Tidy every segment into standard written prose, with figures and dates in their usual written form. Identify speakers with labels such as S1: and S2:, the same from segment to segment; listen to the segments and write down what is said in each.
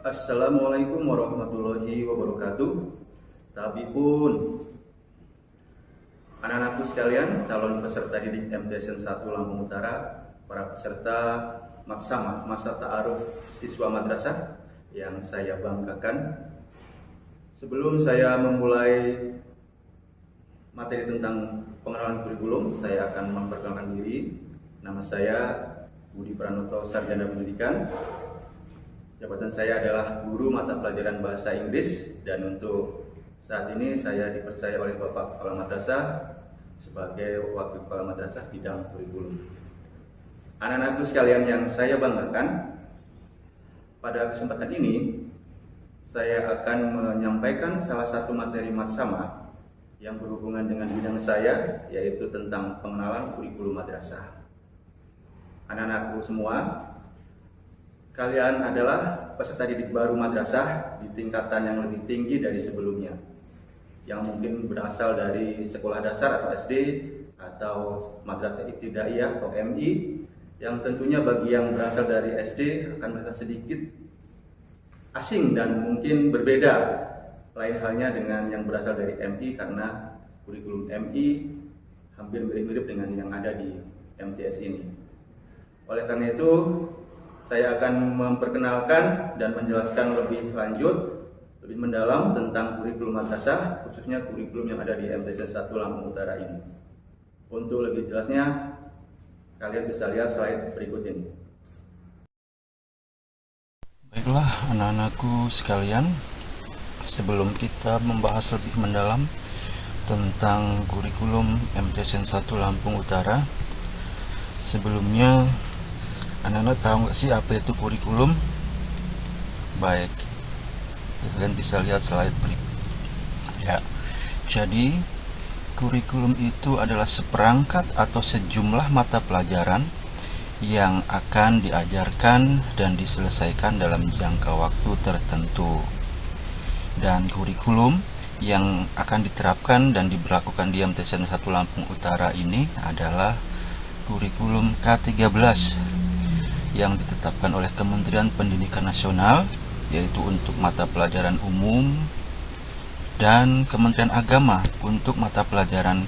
S1: Assalamualaikum warahmatullahi wabarakatuh. Tabipun, anak-anakku sekalian, calon peserta didik MTSN 1 Lampung Utara, para peserta Maksama, masa ta'aruf siswa madrasah yang saya banggakan. Sebelum saya memulai materi tentang pengenalan kurikulum, saya akan memperkenalkan diri. Nama saya Budi Pranoto, Sarjana Pendidikan. Jabatan saya adalah guru mata pelajaran bahasa Inggris, dan untuk saat ini saya dipercaya oleh Bapak Kepala Madrasah sebagai Wakil Kepala Madrasah bidang kurikulum. Anak-anakku sekalian yang saya banggakan, pada kesempatan ini saya akan menyampaikan salah satu materi matsama yang berhubungan dengan bidang saya, yaitu tentang pengenalan kurikulum madrasah. Anak-anakku semua, kalian adalah peserta didik baru madrasah di tingkatan yang lebih tinggi dari sebelumnya, yang mungkin berasal dari sekolah dasar atau SD atau madrasah ibtidaiyah atau MI, yang tentunya bagi yang berasal dari SD akan merasa sedikit asing dan mungkin berbeda. Lain halnya dengan yang berasal dari MI, karena kurikulum MI hampir mirip-mirip dengan yang ada di MTS ini. Oleh karena itu, saya akan memperkenalkan dan menjelaskan lebih lanjut, lebih mendalam tentang kurikulum madrasah, khususnya kurikulum yang ada di MTSN 1 Lampung Utara ini. Untuk lebih jelasnya, kalian bisa lihat slide berikut ini.
S2: Baiklah anak-anakku sekalian, sebelum kita membahas lebih mendalam tentang kurikulum MTSN 1 Lampung Utara, sebelumnya anak-anak tahu nggak sih apa itu kurikulum? Baik, kalian bisa lihat slide berikut. Ya, jadi kurikulum itu adalah seperangkat atau sejumlah mata pelajaran yang akan diajarkan dan diselesaikan dalam jangka waktu tertentu. Dan kurikulum yang akan diterapkan dan diberlakukan di MTSN 1 Lampung Utara ini adalah kurikulum K13 yang ditetapkan oleh Kementerian Pendidikan Nasional, yaitu untuk mata pelajaran umum, dan Kementerian Agama untuk mata pelajaran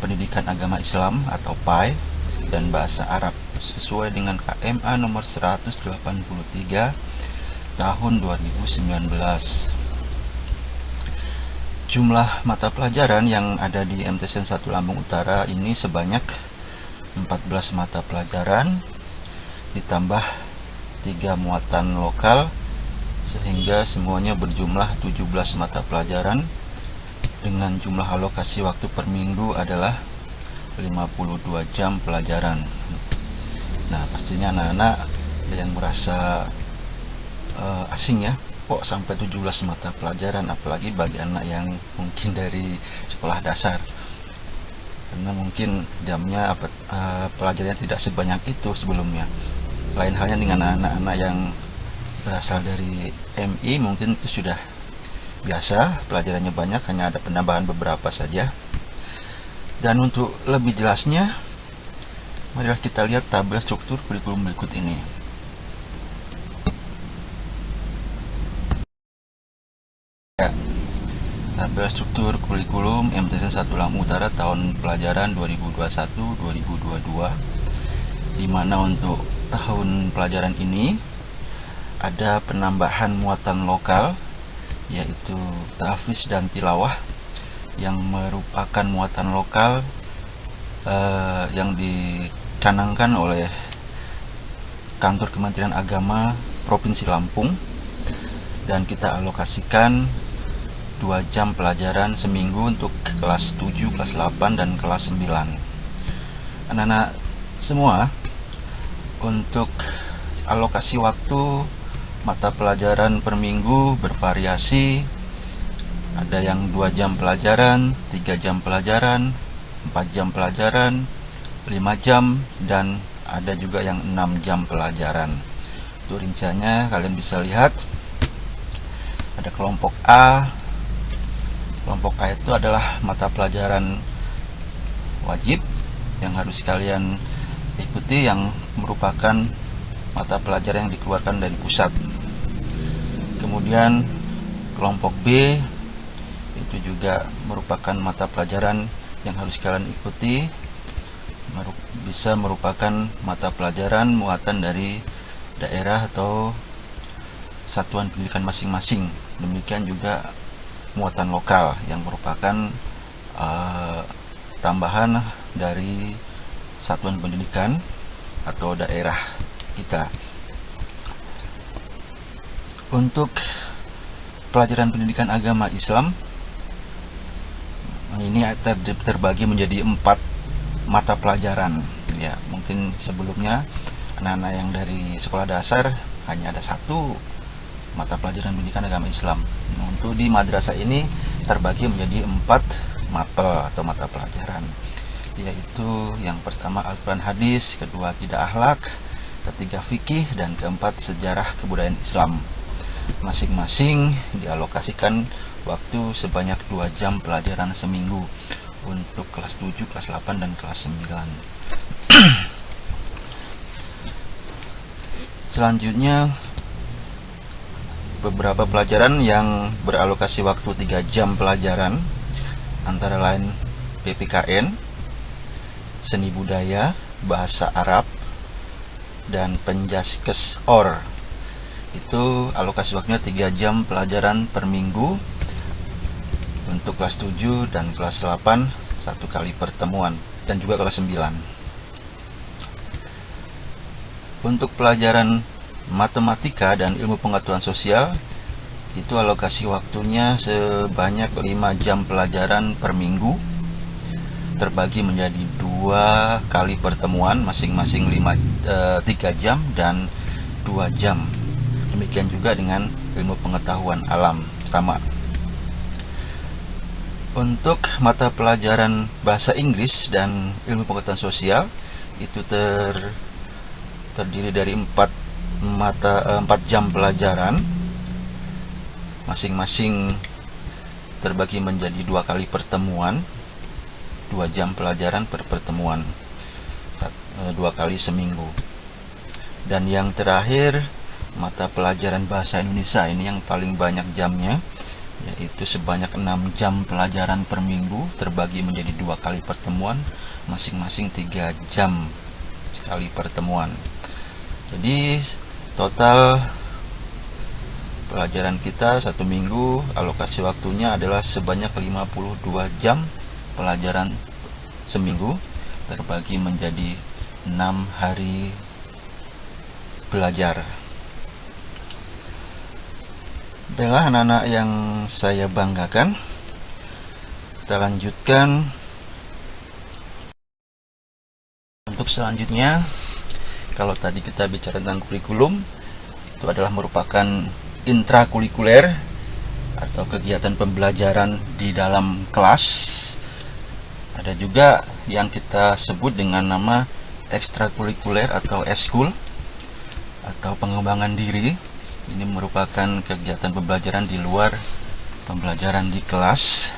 S2: Pendidikan Agama Islam atau PAI dan Bahasa Arab, sesuai dengan KMA nomor 183 tahun 2019. Jumlah mata pelajaran yang ada di MTSN 1 Lampung Utara ini sebanyak 14 mata pelajaran ditambah 3 muatan lokal, sehingga semuanya berjumlah 17 mata pelajaran dengan jumlah alokasi waktu per minggu adalah 52 jam pelajaran. Nah, pastinya anak-anak ada yang merasa asing ya, kok sampai 17 mata pelajaran, apalagi bagi anak yang mungkin dari sekolah dasar, karena mungkin jamnya pelajarannya tidak sebanyak itu sebelumnya. Lain halnya dengan anak-anak yang berasal dari MI, mungkin itu sudah biasa, pelajarannya banyak, hanya ada penambahan beberapa saja. Dan untuk lebih jelasnya, marilah kita lihat tabel struktur kurikulum berikut ini. Ya, tabel struktur kurikulum MTSN 1 Lampung Utara tahun pelajaran 2021-2022, di mana untuk tahun pelajaran ini ada penambahan muatan lokal, yaitu tahfiz dan tilawah, yang merupakan muatan lokal yang dicanangkan oleh Kantor Kementerian Agama Provinsi Lampung, dan kita alokasikan 2 jam pelajaran seminggu untuk kelas 7, kelas 8, dan kelas 9. Anak-anak semua, untuk alokasi waktu mata pelajaran per minggu bervariasi. Ada yang 2 jam pelajaran, 3 jam pelajaran, 4 jam pelajaran, 5 jam, dan ada juga yang 6 jam pelajaran. Untuk rinciannya kalian bisa lihat. Ada kelompok A. Kelompok A itu adalah mata pelajaran wajib yang harus kalian ikuti, yang merupakan mata pelajaran yang dikeluarkan dari pusat. Kemudian kelompok B itu juga merupakan mata pelajaran yang harus kalian ikuti, bisa merupakan mata pelajaran muatan dari daerah atau satuan pendidikan masing-masing. Demikian juga muatan lokal yang merupakan tambahan dari satuan pendidikan atau daerah kita. Untuk pelajaran pendidikan agama Islam ini terbagi menjadi 4 mata pelajaran ya. Mungkin sebelumnya anak-anak yang dari sekolah dasar hanya ada 1 mata pelajaran pendidikan agama Islam. Untuk di madrasah ini terbagi menjadi 4 mapel atau mata pelajaran, yaitu yang pertama Al-Quran Hadis, kedua akidah akhlak, ketiga fikih, dan keempat sejarah kebudayaan Islam. Masing-masing dialokasikan waktu sebanyak 2 jam pelajaran seminggu untuk kelas 7, kelas 8, dan kelas 9. Selanjutnya beberapa pelajaran yang beralokasi waktu 3 jam pelajaran antara lain PPKN, seni budaya, bahasa Arab, dan penjaskes OR. Itu alokasi waktunya 3 jam pelajaran per minggu untuk kelas 7 dan kelas 8 1 kali pertemuan, dan juga kelas 9. Untuk pelajaran matematika dan ilmu pengetahuan sosial itu alokasi waktunya sebanyak 5 jam pelajaran per minggu, terbagi menjadi 2 kali pertemuan masing-masing 3 jam dan 2 jam. Demikian juga dengan ilmu pengetahuan alam sama. Untuk mata pelajaran bahasa Inggris dan ilmu pengetahuan sosial itu terdiri dari 4 jam pelajaran, masing-masing terbagi menjadi 2 kali pertemuan, 2 jam pelajaran per pertemuan, 2 kali seminggu. Dan yang terakhir mata pelajaran bahasa Indonesia, ini yang paling banyak jamnya, yaitu sebanyak 6 jam pelajaran per minggu, terbagi menjadi 2 kali pertemuan, masing-masing 3 jam sekali pertemuan. Jadi total pelajaran kita 1 minggu alokasi waktunya adalah sebanyak 52 jam pelajaran seminggu, terbagi menjadi 6 hari belajar. Baiklah anak-anak yang saya banggakan, kita lanjutkan. Untuk selanjutnya, kalau tadi kita bicara tentang kurikulum, itu adalah merupakan intrakurikuler atau kegiatan pembelajaran di dalam kelas. Ada juga yang kita sebut dengan nama ekstrakurikuler atau eskul atau pengembangan diri. Ini merupakan kegiatan pembelajaran di luar pembelajaran di kelas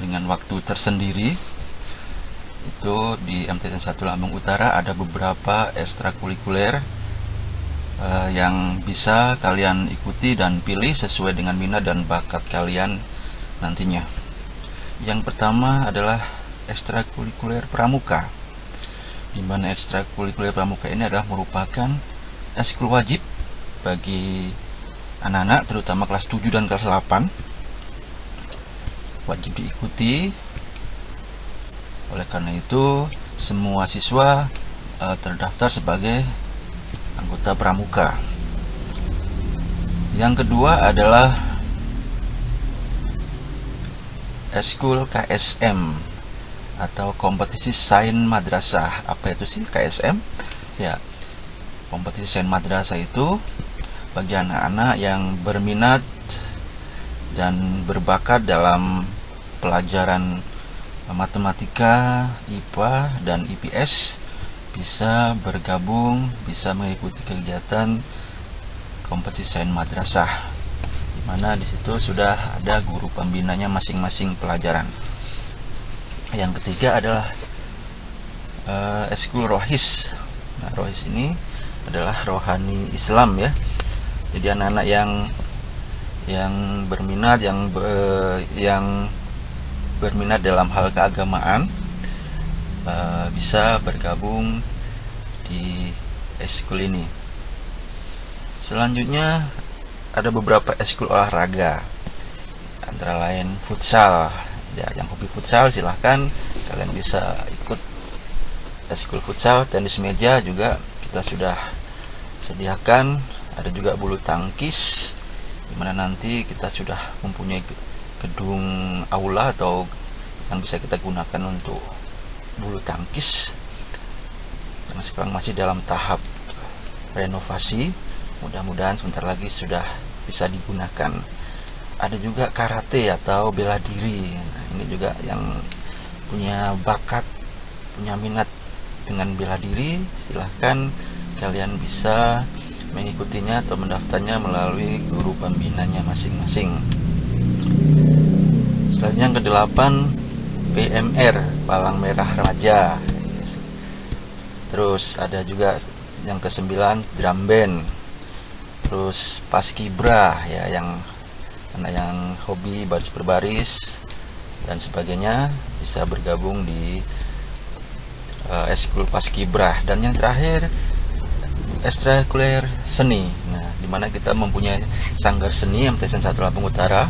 S2: dengan waktu tersendiri. Itu di MTSN 1 Lampung Utara ada beberapa ekstrakurikuler yang bisa kalian ikuti dan pilih sesuai dengan minat dan bakat kalian nantinya. Yang pertama adalah ekstrakurikuler pramuka, di mana ekstrakurikuler pramuka ini adalah merupakan eskul wajib bagi anak-anak terutama kelas 7 dan kelas 8, wajib diikuti. Oleh karena itu semua siswa terdaftar sebagai anggota pramuka. Yang kedua adalah eskul KSM atau kompetisi sains madrasah. Apa itu sih KSM? Ya, kompetisi sains madrasah itu bagi anak-anak yang berminat dan berbakat dalam pelajaran matematika, IPA, dan IPS bisa bergabung, bisa mengikuti kegiatan kompetisi sains madrasah, di mana di situ sudah ada guru pembinanya masing-masing pelajaran. Yang ketiga adalah eskul rohis. Nah, rohis ini adalah rohani Islam ya, Jadi anak-anak yang berminat yang berminat dalam hal keagamaan bisa bergabung di eskul ini. Selanjutnya ada beberapa eskul olahraga, antara lain futsal. Ya, yang hobi futsal silahkan kalian bisa ikut eskul futsal. Tenis meja juga kita sudah sediakan. Ada juga bulu tangkis, dimana nanti kita sudah mempunyai gedung aula atau yang bisa kita gunakan untuk bulu tangkis, yang sekarang masih dalam tahap renovasi. Mudah-mudahan sebentar lagi sudah bisa digunakan. Ada juga karate atau bela diri. Nah, ini juga yang punya bakat, punya minat dengan bela diri, silahkan kalian bisa mengikutinya atau mendaftarnya melalui guru pembinanya masing-masing. Selanjutnya yang ke-8, PMR, Palang Merah Remaja. Terus ada juga yang ke-9, drum band. Terus paskibra, ya, yang anak yang hobi baris berbaris dan sebagainya bisa bergabung di eskul paskibra. Dan yang terakhir, ekstrakurikuler seni. Nah, dimana kita mempunyai sanggar seni MTSN 1 Lampung Utara.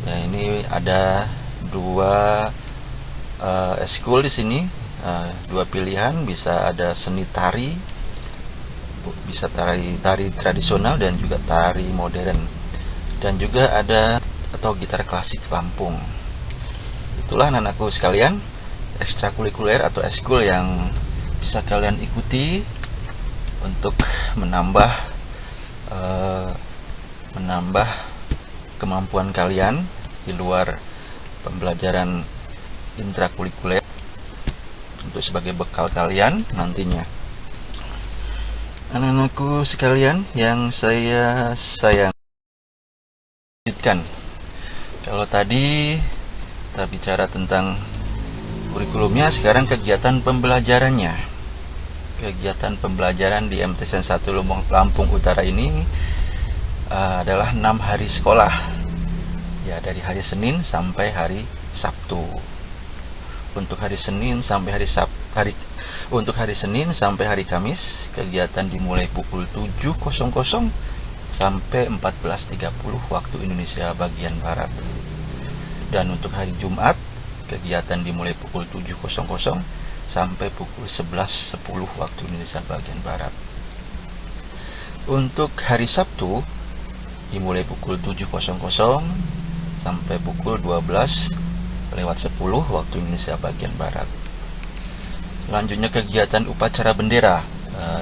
S2: Ya, ini ada dua eskul di sini, dua pilihan, bisa ada seni tari, bisa tari tradisional dan juga tari modern, dan juga ada atau gitar klasik Lampung. Itulah anak-anakku sekalian, ekstrakurikuler atau eskul yang bisa kalian ikuti untuk menambah kemampuan kalian di luar pembelajaran intrakurikuler, untuk sebagai bekal kalian nantinya. Anak-anakku sekalian yang saya sayang, lanjutkan. Kalau tadi kita bicara tentang kurikulumnya, sekarang kegiatan pembelajarannya. Kegiatan pembelajaran di MTSN 1 Lampung Utara ini adalah 6 hari sekolah, ya, dari hari Senin sampai hari Sabtu. Untuk hari Senin sampai hari Kamis, kegiatan dimulai pukul 7.00 sampai 14.30 waktu Indonesia bagian Barat. Dan untuk hari Jumat, kegiatan dimulai pukul 7.00 sampai pukul 11.10 waktu Indonesia bagian Barat. Untuk hari Sabtu, dimulai pukul 7.00 sampai pukul 12:10 waktu Indonesia bagian Barat. Selanjutnya kegiatan upacara bendera.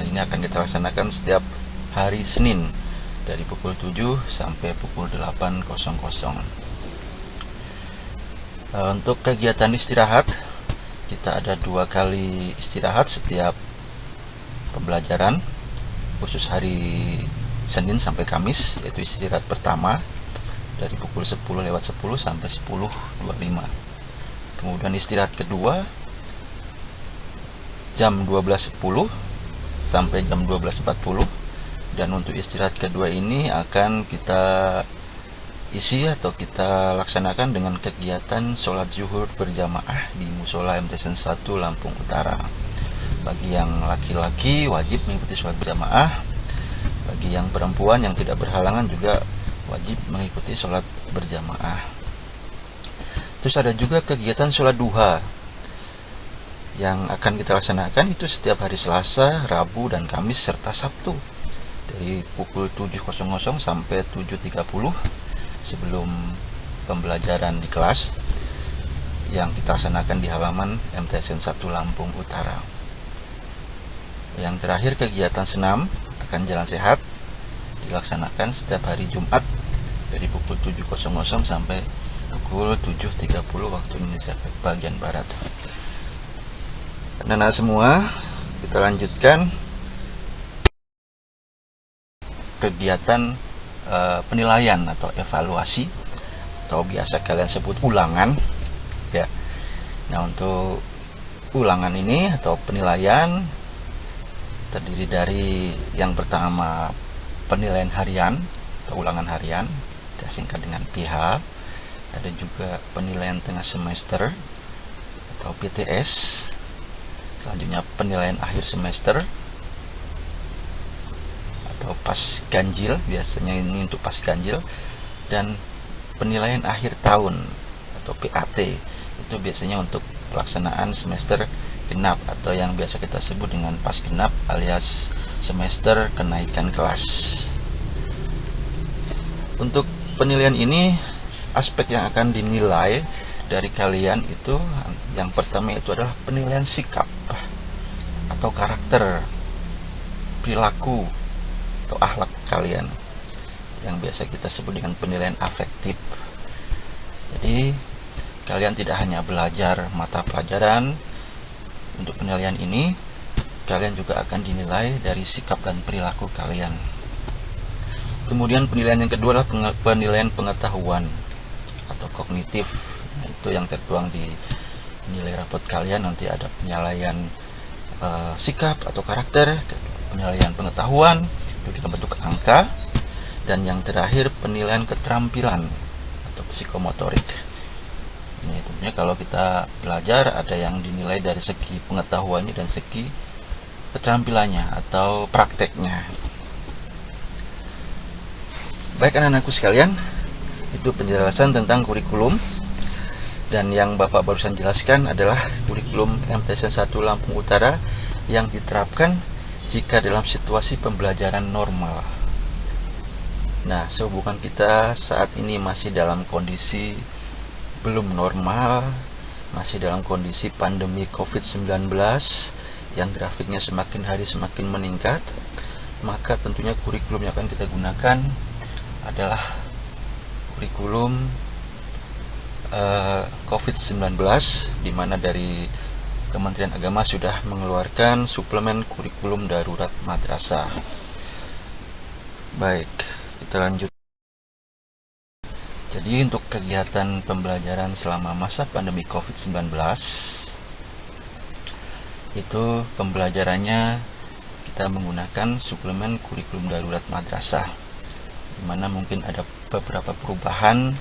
S2: Ini akan kita laksanakan setiap hari Senin dari pukul 7 sampai pukul 8.00. Untuk kegiatan istirahat, kita ada 2 kali istirahat setiap pembelajaran, khusus hari Senin sampai Kamis, yaitu istirahat pertama dari pukul 10:10 sampai 10.25. Kemudian istirahat kedua jam 12.10 sampai jam 12.40. Dan untuk istirahat kedua ini akan kita isi atau kita laksanakan dengan kegiatan sholat zuhur berjamaah di musola MTSN 1 Lampung Utara. Bagi yang laki-laki wajib mengikuti sholat berjamaah, bagi yang perempuan yang tidak berhalangan juga wajib mengikuti sholat berjamaah. Terus ada juga kegiatan sholat duha yang akan kita laksanakan itu setiap hari Selasa, Rabu, dan Kamis serta Sabtu dari pukul 7.00 sampai 7.30 sebelum pembelajaran di kelas yang kita laksanakan di halaman MTSN 1 Lampung Utara. Yang terakhir, kegiatan senam akan jalan sehat dilaksanakan setiap hari Jumat dari pukul 7.00 sampai pukul 7.30 waktu Indonesia bagian Barat. Anak-anak semua, kita lanjutkan kegiatan penilaian atau evaluasi, atau biasa kalian sebut ulangan, ya. Nah, untuk ulangan ini atau penilaian terdiri dari yang pertama penilaian harian atau ulangan harian, kita singkat dengan PH. Ada juga penilaian tengah semester atau PTS. Selanjutnya penilaian akhir semester atau pas ganjil, biasanya ini untuk pas ganjil. Dan penilaian akhir tahun atau PAT, itu biasanya untuk pelaksanaan semester genap atau yang biasa kita sebut dengan pas genap alias semester kenaikan kelas. Untuk penilaian ini, aspek yang akan dinilai dari kalian itu yang pertama itu adalah penilaian sikap atau karakter, perilaku atau akhlak kalian, yang biasa kita sebut dengan penilaian afektif. Jadi kalian tidak hanya belajar mata pelajaran, untuk penilaian ini kalian juga akan dinilai dari sikap dan perilaku kalian. Kemudian penilaian yang kedua adalah penilaian pengetahuan atau kognitif. Nah, itu yang tertuang di nilai rapot kalian. Nanti ada penilaian sikap atau karakter, penilaian pengetahuan itu dalam bentuk angka, dan yang terakhir penilaian keterampilan atau psikomotorik. Ini tentunya kalau kita belajar ada yang dinilai dari segi pengetahuannya dan segi keterampilannya atau prakteknya. Baik anak-anakku sekalian, itu penjelasan tentang kurikulum. Dan yang Bapak barusan jelaskan adalah kurikulum MTSN 1 Lampung Utara yang diterapkan jika dalam situasi pembelajaran normal. Nah, sehubungan kita saat ini masih dalam kondisi belum normal, masih dalam kondisi pandemi COVID-19 yang grafiknya semakin hari semakin meningkat, maka tentunya kurikulum yang akan kita gunakan adalah kurikulum COVID-19, di mana dari Kementerian Agama sudah mengeluarkan suplemen kurikulum darurat madrasah. Baik, kita lanjut. Jadi untuk kegiatan pembelajaran selama masa pandemi COVID-19 itu pembelajarannya kita menggunakan suplemen kurikulum darurat madrasah, di mana mungkin ada beberapa perubahan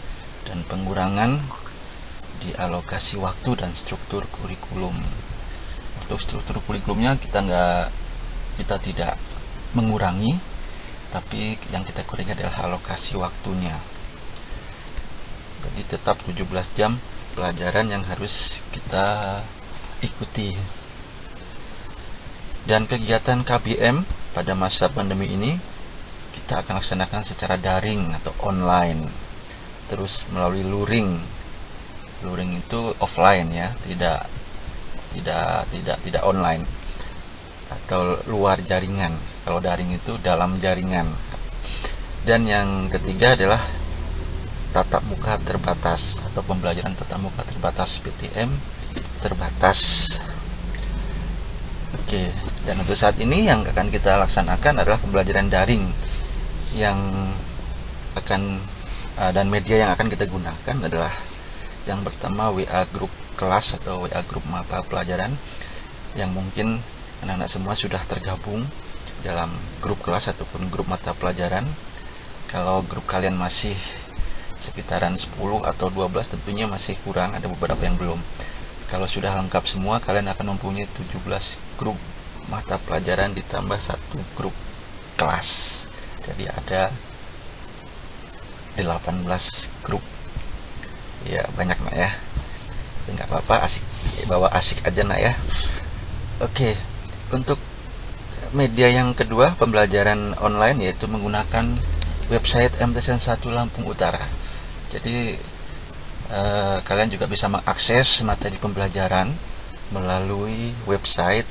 S2: dan pengurangan di alokasi waktu dan struktur kurikulum. Untuk struktur kurikulumnya kita tidak mengurangi, tapi yang kita kurangi adalah alokasi waktunya. Jadi tetap 17 jam pelajaran yang harus kita ikuti. Dan kegiatan KBM pada masa pandemi ini kita akan laksanakan secara daring atau online, terus melalui luring. Luring itu offline ya, tidak online atau luar jaringan. Kalau daring itu dalam jaringan. Dan yang ketiga adalah tatap muka terbatas atau pembelajaran tatap muka terbatas, PTM terbatas. Oke, dan untuk saat ini yang akan kita laksanakan adalah pembelajaran daring yang akan dan media yang akan kita gunakan adalah yang pertama WA grup kelas atau WA grup mata pelajaran, yang mungkin anak-anak semua sudah tergabung dalam grup kelas ataupun grup mata pelajaran. Kalau grup kalian masih sekitaran 10 atau 12 tentunya masih kurang, ada beberapa yang belum. Kalau sudah lengkap semua, kalian akan mempunyai 17 grup mata pelajaran ditambah 1 grup kelas. Jadi ada 18 grup. Ya banyak nak ya. Enggak apa-apa, asik aja nak ya. Oke, untuk media yang kedua pembelajaran online yaitu menggunakan website MTSN 1 Lampung Utara. Jadi kalian juga bisa mengakses materi pembelajaran melalui website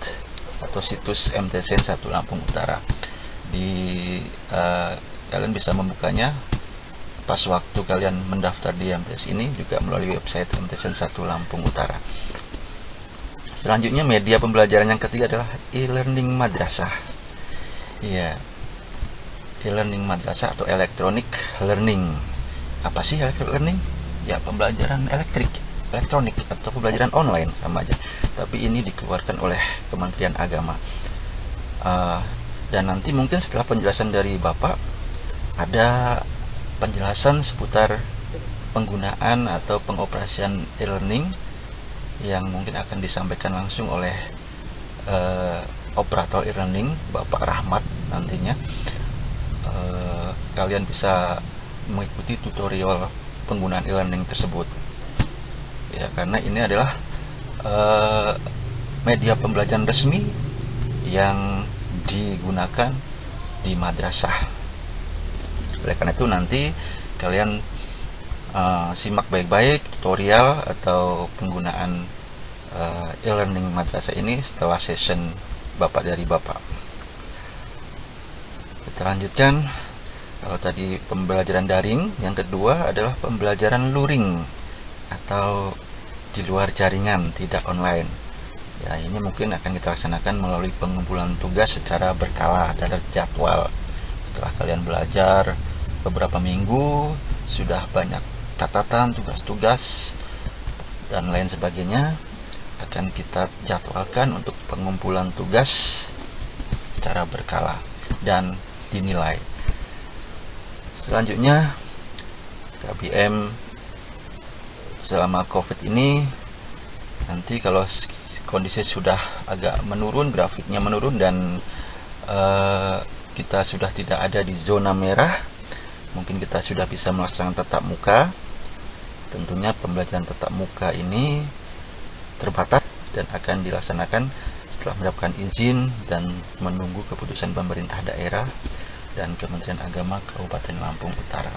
S2: atau situs MTSN 1 Lampung Utara. Kalian bisa membukanya pas waktu kalian mendaftar di MTS ini juga melalui website MTSN 1 Lampung Utara. Selanjutnya media pembelajaran yang ketiga adalah e-learning madrasah. Iya, e-learning madrasah atau electronic learning. Apa sih electronic learning? Ya, pembelajaran elektronik atau pembelajaran online sama aja. Tapi ini dikeluarkan oleh Kementerian Agama. Dan nanti mungkin setelah penjelasan dari Bapak, ada penjelasan seputar penggunaan atau pengoperasian e-learning yang mungkin akan disampaikan langsung oleh operator e-learning Bapak Rahmat nantinya. Kalian bisa mengikuti tutorial penggunaan e-learning tersebut ya, karena ini adalah media pembelajaran resmi yang digunakan di madrasah. Oleh karena itu nanti kalian simak baik-baik tutorial atau penggunaan e-learning madrasah ini setelah session dari Bapak. Kita lanjutkan. Kalau tadi pembelajaran daring, yang kedua adalah pembelajaran luring atau di luar jaringan, tidak online. Ya, ini mungkin akan kita laksanakan melalui pengumpulan tugas secara berkala dan terjadwal. Setelah kalian belajar beberapa minggu, sudah banyak catatan, tugas-tugas, dan lain sebagainya, akan kita jadwalkan untuk pengumpulan tugas secara berkala dan dinilai. Selanjutnya, KBM selama COVID ini, nanti kalau kondisi sudah agak menurun, grafiknya menurun, dan kita sudah tidak ada di zona merah, mungkin kita sudah bisa melaksanakan tatap muka. Tentunya pembelajaran tatap muka ini terbatas dan akan dilaksanakan setelah mendapatkan izin dan menunggu keputusan pemerintah daerah dan Kementerian Agama Kabupaten Lampung Utara.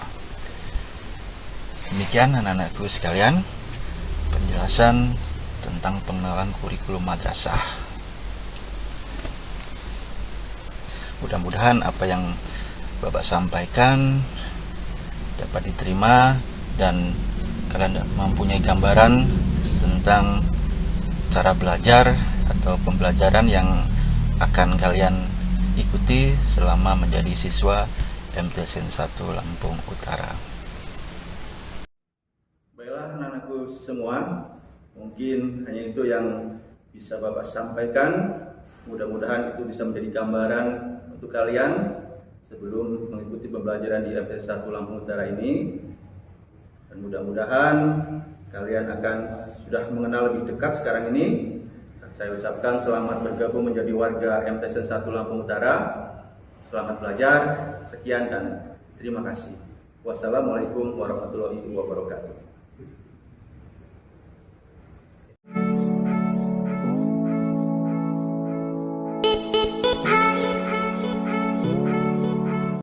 S2: Demikian anak-anakku sekalian, penjelasan tentang pengenalan kurikulum madrasah. Mudah-mudahan apa yang Bapak sampaikan dapat diterima dan kalian mempunyai gambaran tentang cara belajar atau pembelajaran yang akan kalian ikuti selama menjadi siswa MTSN 1 Lampung Utara.
S1: Baiklah anak-anakku semua, mungkin hanya itu yang bisa Bapak sampaikan. Mudah-mudahan itu bisa menjadi gambaran untuk kalian sebelum mengikuti pembelajaran di MTSN 1 Lampung Utara ini. Dan mudah-mudahan kalian akan sudah mengenal lebih dekat sekarang ini. Dan saya ucapkan selamat bergabung menjadi warga MTSN 1 Lampung Utara. Selamat belajar, sekian dan terima kasih. Wassalamualaikum warahmatullahi wabarakatuh.